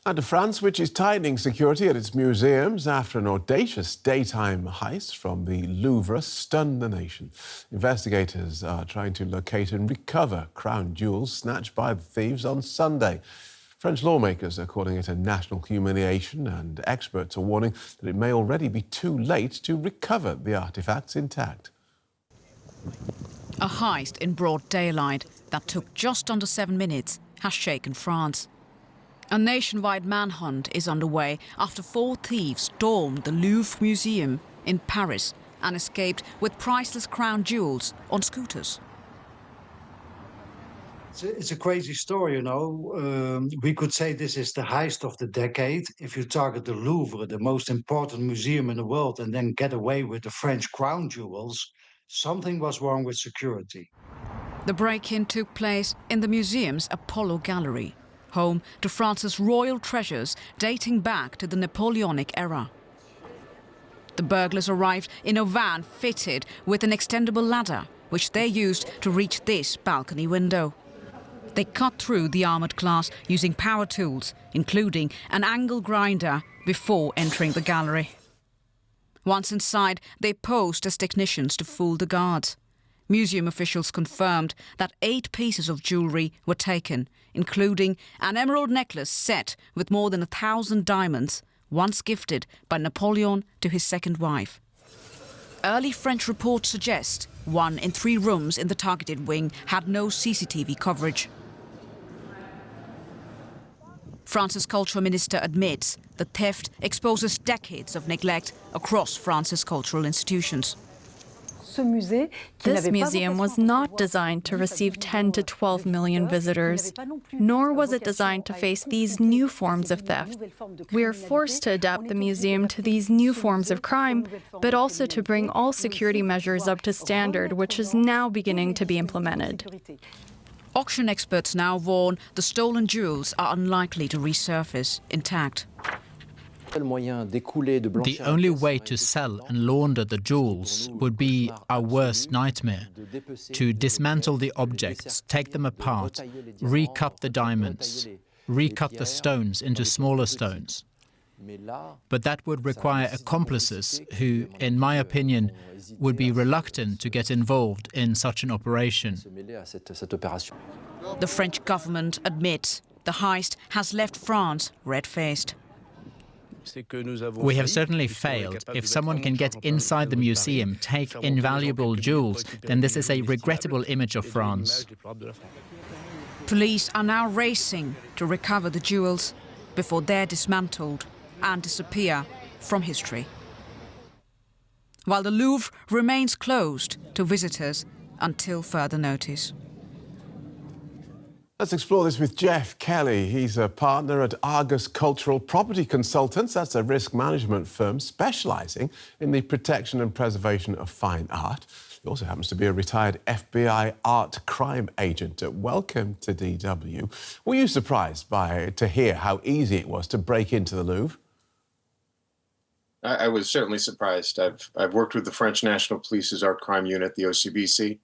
And to France, which is tightening security at its museums after an audacious daytime heist from the Louvre stunned the nation. Investigators are trying to locate and recover crown jewels snatched by the thieves on Sunday. French lawmakers are calling it a national humiliation, and experts are warning that it may already be too late to recover the artefacts intact. A heist in broad daylight that took just under 7 minutes has shaken France. A nationwide manhunt is underway after 4 thieves stormed the Louvre Museum in Paris and escaped with priceless crown jewels on scooters. It's a crazy story, you know. We could say this is the heist of the decade. If you target the Louvre, the most important museum in the world, and then get away with the French crown jewels, something was wrong with security. The break-in took place in the museum's Apollo Gallery, home to France's royal treasures dating back to the Napoleonic era. The burglars arrived in a van fitted with an extendable ladder, which they used to reach this balcony window. They cut through the armoured glass using power tools, including an angle grinder, before entering the gallery. Once inside, they posed as technicians to fool the guards. Museum officials confirmed that 8 pieces of jewellery were taken, including an emerald necklace set with more than 1,000 diamonds, once gifted by Napoleon to his second wife. Early French reports suggest 1 in 3 rooms in the targeted wing had no CCTV coverage. France's cultural minister admits the theft exposes decades of neglect across France's cultural institutions. This museum was not designed to receive 10 to 12 million visitors, nor was it designed to face these new forms of theft. We are forced to adapt the museum to these new forms of crime, but also to bring all security measures up to standard, which is now beginning to be implemented. Auction experts now warn the stolen jewels are unlikely to resurface intact. The only way to sell and launder the jewels would be our worst nightmare: to dismantle the objects, take them apart, recut the diamonds, recut the stones into smaller stones. But that would require accomplices who, in my opinion, would be reluctant to get involved in such an operation. The French government admits the heist has left France red-faced. We have certainly failed. If someone can get inside the museum, take invaluable jewels, then this is a regrettable image of France. Police are now racing to recover the jewels before they're dismantled and disappear from history. While the Louvre remains closed to visitors until further notice. Let's explore this with Geoff Kelly. He's a partner at Argus Cultural Property Consultants. That's a risk management firm specialising in the protection and preservation of fine art. He also happens to be a retired FBI art crime agent. Welcome to DW. Were you surprised to hear how easy it was to break into the Louvre? I was certainly surprised. I've worked with the French National Police's art crime unit, the OCBC,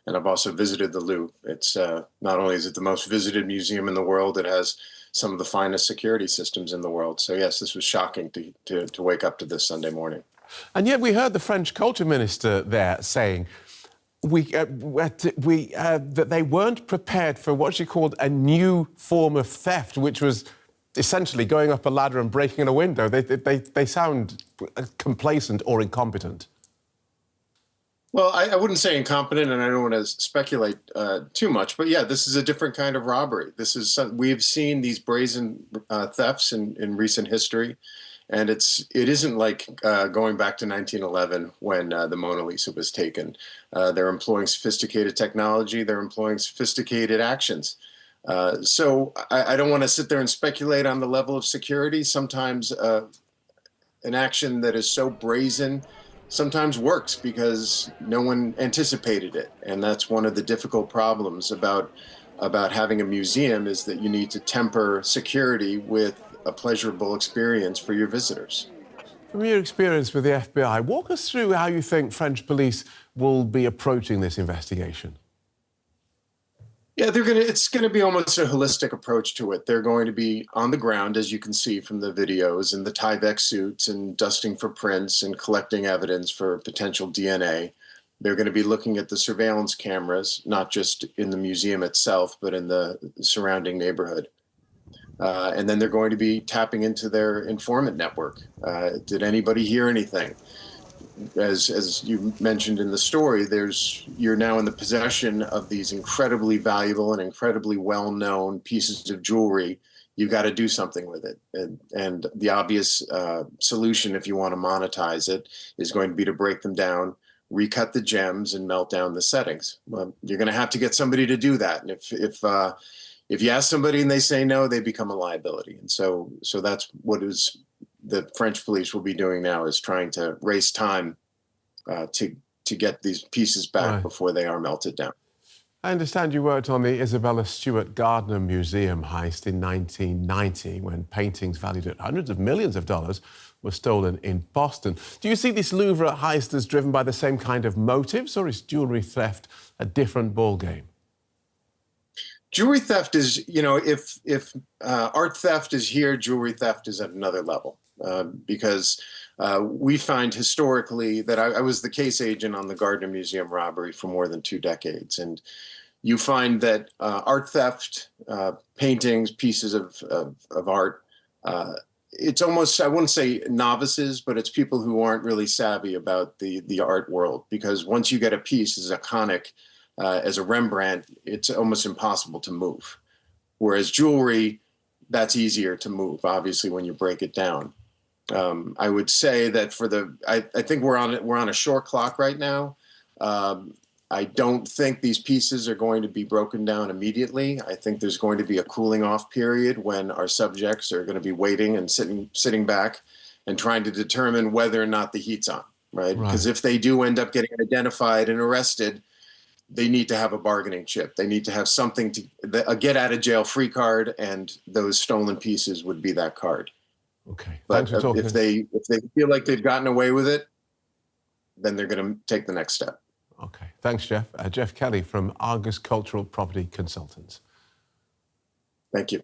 and I've also visited the Louvre. It's not only is it the most visited museum in the world, it has some of the finest security systems in the world. So yes, this was shocking to wake up to this Sunday morning. And yet we heard the French culture minister there saying that they weren't prepared for what she called a new form of theft, which was essentially going up a ladder and breaking in a window. They sound complacent or incompetent. Well, I wouldn't say incompetent, and I don't want to speculate too much, but yeah, this is a different kind of robbery. We've seen these brazen thefts in recent history, and it isn't like going back to 1911 when the Mona Lisa was taken. They're employing sophisticated technology. They're employing sophisticated actions. So I don't want to sit there and speculate on the level of security. Sometimes an action that is so brazen sometimes works because no one anticipated it. And that's one of the difficult problems about having a museum, is that you need to temper security with a pleasurable experience for your visitors. From your experience with the FBI, walk us through how you think French police will be approaching this investigation. Yeah, it's gonna be almost a holistic approach to it. They're going to be on the ground, as you can see from the videos, in the Tyvek suits and dusting for prints and collecting evidence for potential DNA. They're going to be looking at the surveillance cameras, not just in the museum itself, but in the surrounding neighborhood. And then they're going to be tapping into their informant network. Did anybody hear anything? As you mentioned in the story, you're now in the possession of these incredibly valuable and incredibly well-known pieces of jewelry. You've got to do something with it. And the obvious solution, if you want to monetize it, is going to be to break them down, recut the gems, and melt down the settings. Well, you're going to have to get somebody to do that. And if you ask somebody and they say no, they become a liability. And so that's what the French police will be doing now, is trying to race time to get these pieces back before they are melted down. I understand you worked on the Isabella Stewart Gardner Museum heist in 1990, when paintings valued at hundreds of millions of dollars were stolen in Boston. Do you see this Louvre heist as driven by the same kind of motives, or is jewellery theft a different ballgame? Jewelry theft is, if art theft is here, jewelry theft is at another level. Because we find historically that I was the case agent on the Gardner Museum robbery for more than 2 decades. And you find that art theft, paintings, pieces of art, it's almost, I wouldn't say novices, but it's people who aren't really savvy about the art world. Because once you get a piece as iconic as a Rembrandt, it's almost impossible to move. Whereas jewelry, that's easier to move, obviously, when you break it down. I would say that I think we're on a short clock right now. I don't think these pieces are going to be broken down immediately. I think there's going to be a cooling off period when our subjects are going to be waiting and sitting back and trying to determine whether or not the heat's on, right? Because if they do end up getting identified and arrested, they need to have a bargaining chip. They need to have something a get out of jail free card, and those stolen pieces would be that card. Okay. But if they feel like they've gotten away with it, then they're going to take the next step. Okay. Thanks, Geoff. Geoff Kelly from Argus Cultural Property Consultants. Thank you.